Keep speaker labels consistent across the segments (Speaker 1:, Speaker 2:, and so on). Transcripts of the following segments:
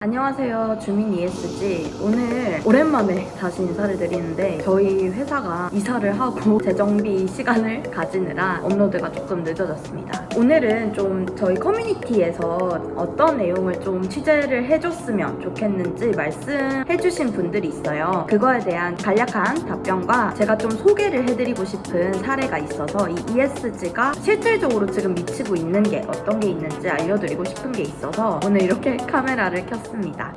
Speaker 1: 안녕하세요. 주민 ESG. 오늘 오랜만에 다시 인사를 드리는데 저희 회사가 이사를 하고 재정비 시간을 가지느라 업로드가 조금 늦어졌습니다. 오늘은 좀 저희 커뮤니티에서 어떤 내용을 좀 취재를 해줬으면 좋겠는지 말씀해주신 분들이 있어요. 그거에 대한 간략한 답변과 제가 좀 소개를 해드리고 싶은 사례가 있어서 이 ESG가 실질적으로 지금 미치고 있는 게 어떤 게 있는지 알려드리고 싶은 게 있어서 오늘 이렇게 카메라를 켰습니다.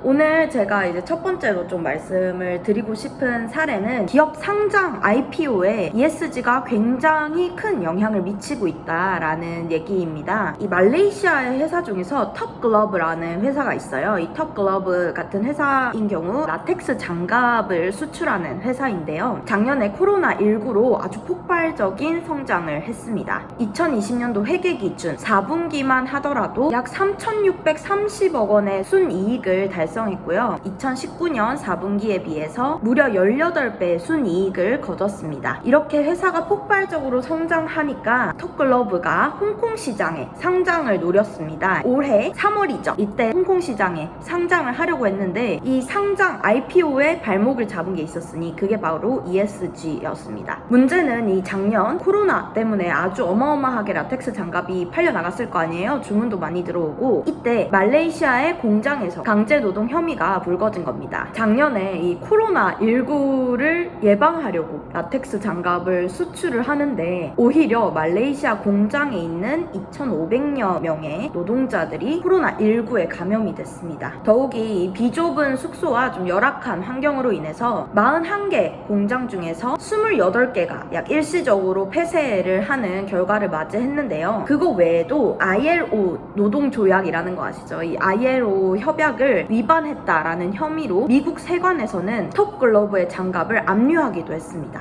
Speaker 1: 오늘 제가 이제 첫 번째로 좀 말씀을 드리고 싶은 사례는 기업 상장 IPO에 ESG가 굉장히 큰 영향을 미치고 있다라는 얘기입니다. 이 말레이시아의 회사 중에서 텁글러브라는 회사가 있어요. 이 텁글러브 같은 회사인 경우 라텍스 장갑을 수출하는 회사인데요. 작년에 코로나19로 아주 폭발적인 성장을 했습니다. 2020년도 회계 기준 4분기만 하더라도 약 3,630억 원의 순이익을 달성했고요. 2019년 4분기에 비해서 무려 18배 순이익을 거뒀습니다. 이렇게 회사가 폭발적으로 성장하니까 텁글러브가 홍콩 시장에 상장을 노렸습니다. 올해 3월이죠. 이때 홍콩 시장에 상장을 하려고 했는데 이 상장 IPO에 발목을 잡은 게 있었으니 그게 바로 ESG였습니다. 문제는 이 작년 코로나 때문에 아주 어마어마하게 라텍스 장갑이 팔려나갔을 거 아니에요. 주문도 많이 들어오고 이때 말레이시아의 공장에서 강제노동 혐의가 불거진 겁니다. 작년에 이 코로나19를 예방하려고 라텍스 장갑을 수출을 하는데 오히려 말레이시아 공장에 있는 2,500여 명의 노동자들이 코로나19에 감염이 됐습니다. 더욱이 이 비좁은 숙소와 좀 열악한 환경으로 인해서 41개 공장 중에서 28개가 약 일시적으로 폐쇄를 하는 결과를 맞이했는데요. 그거 외에도 ILO 노동조약이라는 거 아시죠? 이 ILO 협약을 위반했다라는 혐의로 미국 세관에서는 텁글러브의 장갑을 압류하기도 했습니다.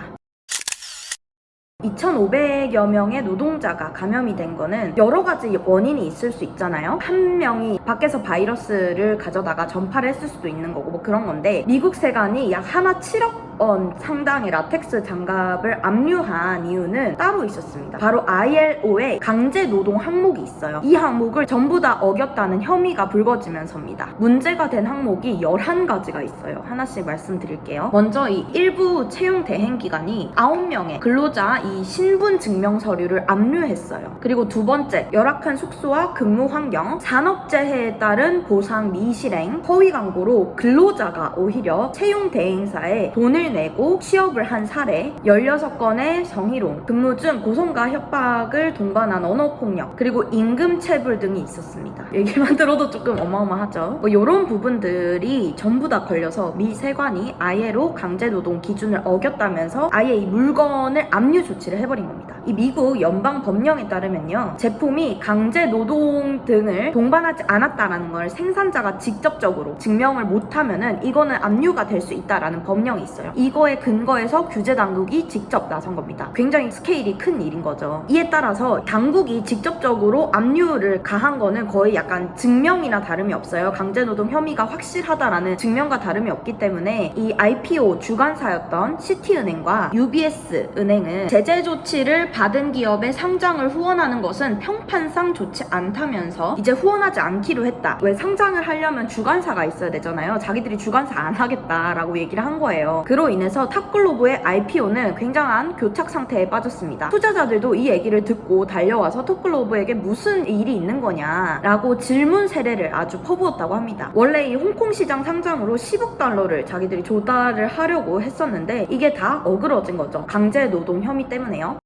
Speaker 1: 2,500여 명의 노동자가 감염이 된 거는 여러 가지 원인이 있을 수 있잖아요. 한 명이 밖에서 바이러스를 가져다가 전파를 했을 수도 있는 거고 뭐 그런 건데 미국 세관이 약 하나 7억 원 상당의 라텍스 장갑을 압류한 이유는 따로 있었습니다. 바로 ILO의 강제노동 항목이 있어요. 이 항목을 전부 다 어겼다는 혐의가 불거지면서입니다. 문제가 된 항목이 11가지가 있어요. 하나씩 말씀드릴게요. 먼저 이 일부 채용 대행 기관이 9명의 근로자 이 신분 증명 서류를 압류했어요. 그리고 두 번째, 열악한 숙소와 근무 환경, 산업재해에 따른 보상 미실행, 허위 광고로 근로자가 오히려 채용 대행사에 돈을 내고 취업을 한 사례, 16건의 성희롱, 근무 중 고성과 협박을 동반한 언어폭력, 그리고 임금체불 등이 있었습니다. 얘기만 들어도 조금 어마어마하죠. 뭐 이런 부분들이 전부 다 걸려서 미 세관이 ILO 강제노동 기준을 어겼다면서 아예 이 물건을 압류 조치를 해버린 겁니다. 이 미국 연방 법령에 따르면요, 제품이 강제노동 등을 동반하지 않았다라는 걸 생산자가 직접적으로 증명을 못하면은 이거는 압류가 될 수 있다라는 법령이 있어요. 이거에 근거해서 규제 당국이 직접 나선 겁니다. 굉장히 스케일이 큰 일인 거죠. 이에 따라서 당국이 직접적으로 압류를 가한 거는 거의 약간 증명이나 다름이 없어요. 강제노동 혐의가 확실하다라는 증명과 다름이 없기 때문에 이 IPO 주관사였던 시티은행과 UBS 은행은 제재 조치를 받은 기업의 상장을 후원하는 것은 평판상 좋지 않다면서 이제 후원하지 않기로 했다. 왜 상장을 하려면 주관사가 있어야 되잖아요. 자기들이 주관사 안 하겠다라고 얘기를 한 거예요. 그로 인해서 텁글로브의 IPO는 굉장한 교착 상태에 빠졌습니다. 투자자들도 이 얘기를 듣고 달려와서 텁글로브에게 무슨 일이 있는 거냐라고 질문 세례를 아주 퍼부었다고 합니다. 원래 이 홍콩 시장 상장으로 10억 달러를 자기들이 조달을 하려고 했었는데 이게 다 어그러진 거죠. 강제노동 혐의 때문에요.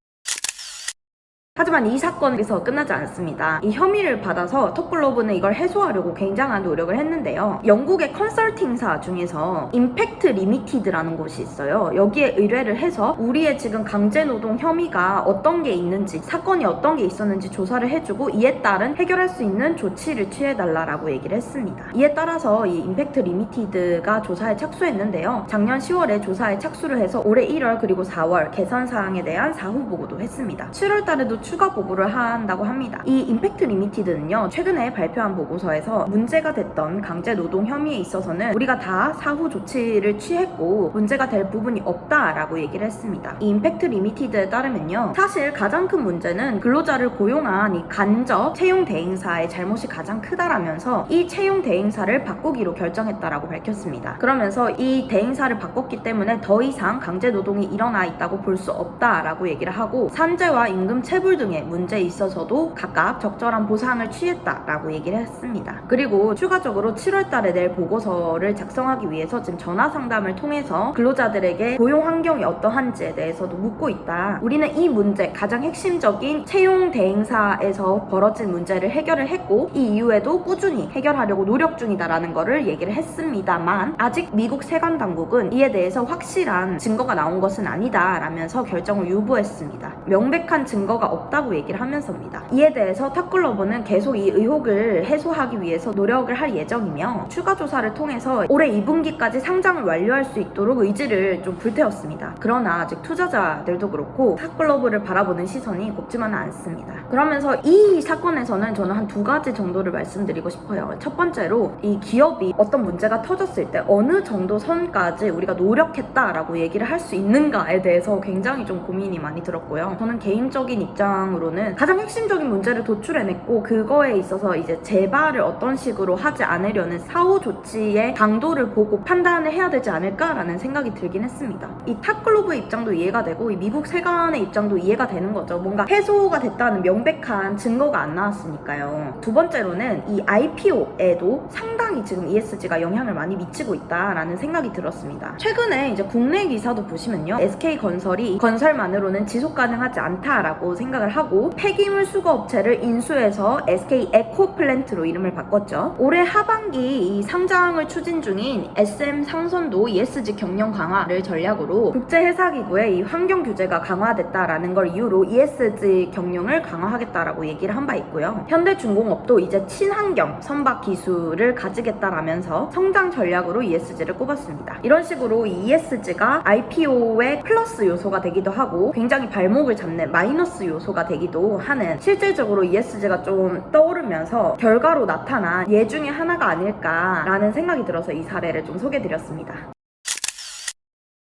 Speaker 1: 하지만 이 사건에서 끝나지 않습니다. 이 혐의를 받아서 텁글로브는 이걸 해소하려고 굉장한 노력을 했는데요. 영국의 컨설팅사 중에서 임팩트 리미티드라는 곳이 있어요. 여기에 의뢰를 해서 우리의 지금 강제노동 혐의가 어떤 게 있는지, 사건이 어떤 게 있었는지 조사를 해주고 이에 따른 해결할 수 있는 조치를 취해달라고 얘기를 했습니다. 이에 따라서 이 임팩트 리미티드가 조사에 착수했는데요. 작년 10월에 조사에 착수를 해서 올해 1월 그리고 4월 개선 사항에 대한 사후 보고도 했습니다. 7월 달에도 추가 보고를 한다고 합니다. 이 임팩트 리미티드는요, 최근에 발표한 보고서에서 문제가 됐던 강제 노동 혐의에 있어서는 우리가 다 사후 조치를 취했고 문제가 될 부분이 없다라고 얘기를 했습니다. 이 임팩트 리미티드에 따르면요, 사실 가장 큰 문제는 근로자를 고용한 이 간접 채용 대행사의 잘못이 가장 크다라면서 이 채용 대행사를 바꾸기로 결정했다라고 밝혔습니다. 그러면서 이 대행사를 바꿨기 때문에 더 이상 강제 노동이 일어나 있다고 볼 수 없다라고 얘기를 하고, 산재와 임금 체불 등의 문제에 있어서도 각각 적절한 보상을 취했다라고 얘기를 했습니다. 그리고 추가적으로 7월 달에 낼 보고서를 작성하기 위해서 지금 전화 상담을 통해서 근로자들에게 고용 환경이 어떠한지에 대해서도 묻고 있다. 우리는 이 문제, 가장 핵심적인 채용 대행사에서 벌어진 문제를 해결을 했고 이 이후에도 꾸준히 해결하려고 노력 중이다라는 거를 얘기를 했습니다만, 아직 미국 세관 당국은 이에 대해서 확실한 증거가 나온 것은 아니다 라면서 결정을 유보했습니다. 명백한 증거가 없다고 얘기를 하면서입니다. 이에 대해서 탑글로버는 계속 이 의혹을 해소하기 위해서 노력을 할 예정이며, 추가 조사를 통해서 올해 2분기까지 상장을 완료할 수 있도록 의지를 좀 불태웠습니다. 그러나 아직 투자자들도 그렇고 탑글로버를 바라보는 시선이 곱지만은 않습니다. 그러면서 이 사건에서는 저는 한 두 가지 정도를 말씀드리고 싶어요. 첫 번째로, 이 기업이 어떤 문제가 터졌을 때 어느 정도 선까지 우리가 노력했다라고 얘기를 할 수 있는가에 대해서 굉장히 좀 고민이 많이 들었고요. 저는 개인적인 입장으로는 가장 핵심적인 문제를 도출해냈고 그거에 있어서 이제 재발을 어떤 식으로 하지 않으려는 사후 조치의 강도를 보고 판단을 해야 되지 않을까라는 생각이 들긴 했습니다. 이 탑글로브의 입장도 이해가 되고 이 미국 세관의 입장도 이해가 되는 거죠. 뭔가 해소가 됐다는 명백한 증거가 안 나왔으니까요. 두 번째로는 이 IPO에도 상당히 지금 ESG가 영향을 많이 미치고 있다라는 생각이 들었습니다. 최근에 이제 국내 기사도 보시면요, SK건설이 건설만으로는 지속 가능하지 않다라고 생각을 하고 폐기물 수거 업체를 인수해서 SK 에코플랜트로 이름을 바꿨죠. 올해 하반기 이 상장을 추진 중인 SM 상선도 ESG 경영 강화를 전략으로 국제회사기구의 이 환경 규제가 강화됐다라는 걸 이유로 ESG 경영을 강화하겠다라고 얘기를 한 바 있고요. 현대중공업도 이제 친환경 선박 기술을 가지겠다라면서 성장 전략으로 ESG를 꼽았습니다. 이런 식으로 이 ESG가 IPO의 플러스 요소가 되기도 하고 굉장히 발목을 잡는 마이너스 요소가 되기도 하는, 실질적으로 ESG가 좀 떠오르면서 결과로 나타난 예 중에 하나가 아닐까라는 생각이 들어서 이 사례를 좀 소개해드렸습니다.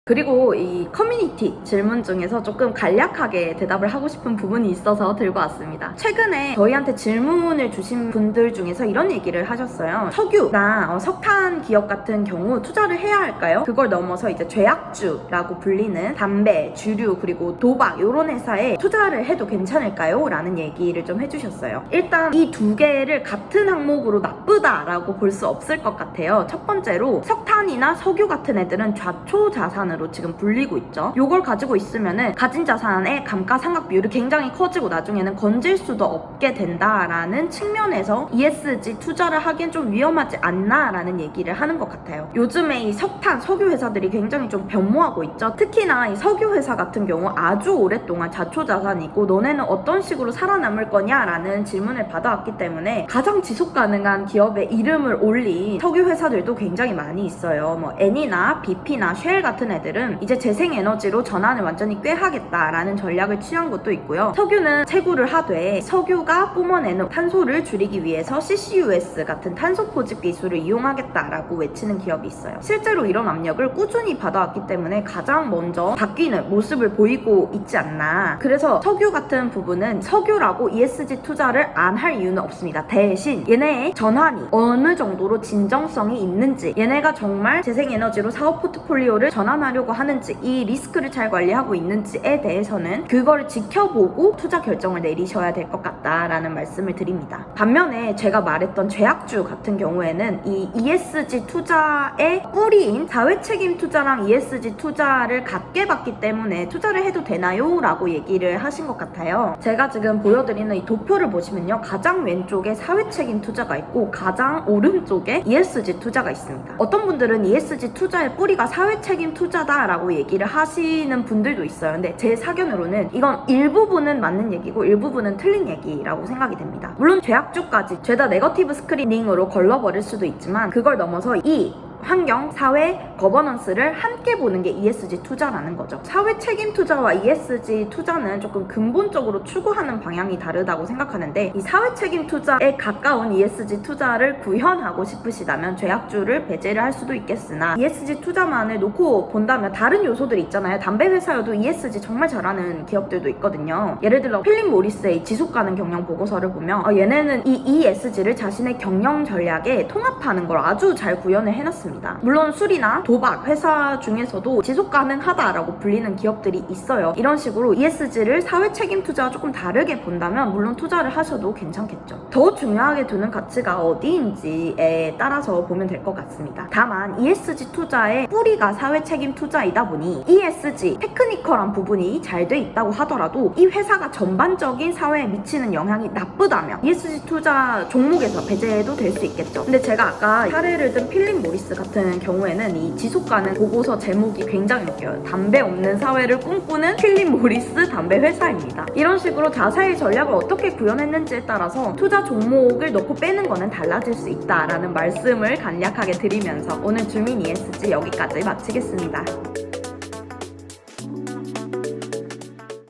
Speaker 1: 그리고 이 커뮤니티 질문 중에서 조금 간략하게 대답을 하고 싶은 부분이 있어서 들고 왔습니다. 최근에 저희한테 질문을 주신 분들 중에서 이런 얘기를 하셨어요. 석유나 석탄 기업 같은 경우 투자를 해야 할까요? 그걸 넘어서 이제 죄악주라고 불리는 담배, 주류, 그리고 도박 이런 회사에 투자를 해도 괜찮을까요? 라는 얘기를 좀 해주셨어요. 일단 이 두 개를 같은 항목으로 나쁘다라고 볼 수 없을 것 같아요. 첫 번째로, 석탄이나 석유 같은 애들은 좌초자산으로 지금 불리고 있죠. 요걸 가지고 있으면은 가진 자산의 감가상각 비율이 굉장히 커지고 나중에는 건질 수도 없게 된다라는 측면에서 ESG 투자를 하기엔 좀 위험하지 않나라는 얘기를 하는 것 같아요. 요즘에 이 석탄, 석유 회사들이 굉장히 좀 변모하고 있죠. 특히나 이 석유 회사 같은 경우 아주 오랫동안 좌초자산이고 너네는 어떤 식으로 살아남을 거냐라는 질문을 받아왔기 때문에 가장 지속 가능한 기업의 이름을 올린 석유 회사들도 굉장히 많이 있어요. 뭐 N이나 BP나 쉘 같은 애들은 이제 재생에너지로 전환을 완전히 꾀하겠다라는 전략을 취한 것도 있고요. 석유는 채굴을 하되 석유가 뿜어내는 탄소를 줄이기 위해서 CCUS 같은 탄소 포집 기술을 이용하겠다라고 외치는 기업이 있어요. 실제로 이런 압력을 꾸준히 받아왔기 때문에 가장 먼저 바뀌는 모습을 보이고 있지 않나. 그래서 석유 같은 부분은 석유라고 ESG 투자를 안 할 이유는 없습니다. 대신 얘네의 전환이 어느 정도로 진정성이 있는지, 얘네가 정말 재생에너지로 사업 포트폴리오를 전환하려고 하는지, 이 리스크를 잘 관리하고 있는지에 대해서는 그걸 지켜보고 투자 결정을 내리셔야 될 것 같다라는 말씀을 드립니다. 반면에 제가 말했던 죄악주 같은 경우에는 이 ESG 투자의 뿌리인 사회책임 투자랑 ESG 투자를 같게 봤기 때문에 투자를 해도 되나요? 라고 얘기를 하신 것 같아요. 제가 지금 보여드리는 이 도표를 보시면요, 가장 왼쪽에 사회책임 투자가 있고 가장 오른쪽에 ESG 투자가 있습니다. 어떤 분들은 ESG 투자의 뿌리가 사회책임 투자다 라고 얘기를 하시는 분들도 있어요. 근데 제 사견으로는 이건 일부분은 맞는 얘기고 일부분은 틀린 얘기라고 생각이 됩니다. 물론 죄악주까지 죄다 네거티브 스크리닝으로 걸러버릴 수도 있지만 그걸 넘어서 이 환경, 사회, 거버넌스를 함께 보는 게 ESG 투자라는 거죠. 사회 책임 투자와 ESG 투자는 조금 근본적으로 추구하는 방향이 다르다고 생각하는데, 이 사회 책임 투자에 가까운 ESG 투자를 구현하고 싶으시다면 죄악주를 배제를 할 수도 있겠으나, ESG 투자만을 놓고 본다면 다른 요소들이 있잖아요. 담배 회사여도 ESG 정말 잘하는 기업들도 있거든요. 예를 들어 필립 모리스의 지속가능 경영 보고서를 보면 얘네는 이 ESG를 자신의 경영 전략에 통합하는 걸 아주 잘 구현을 해놨습니다. 물론 술이나 도박 회사 중에서도 지속 가능하다라고 불리는 기업들이 있어요. 이런 식으로 ESG를 사회 책임 투자와 조금 다르게 본다면 물론 투자를 하셔도 괜찮겠죠. 더 중요하게 두는 가치가 어디인지에 따라서 보면 될 것 같습니다. 다만 ESG 투자의 뿌리가 사회 책임 투자이다 보니 ESG 테크니컬한 부분이 잘 돼 있다고 하더라도 이 회사가 전반적인 사회에 미치는 영향이 나쁘다면 ESG 투자 종목에서 배제도 될 수 있겠죠. 근데 제가 아까 사례를 든 필립 모리스 같은 경우에는 이 지속가능 보고서 제목이 굉장히 웃겨요. 담배 없는 사회를 꿈꾸는 필립 모리스 담배 회사입니다. 이런 식으로 자사의 전략을 어떻게 구현했는지에 따라서 투자 종목을 넣고 빼는 거는 달라질 수 있다라는 말씀을 간략하게 드리면서 오늘 주민 ESG 여기까지 마치겠습니다.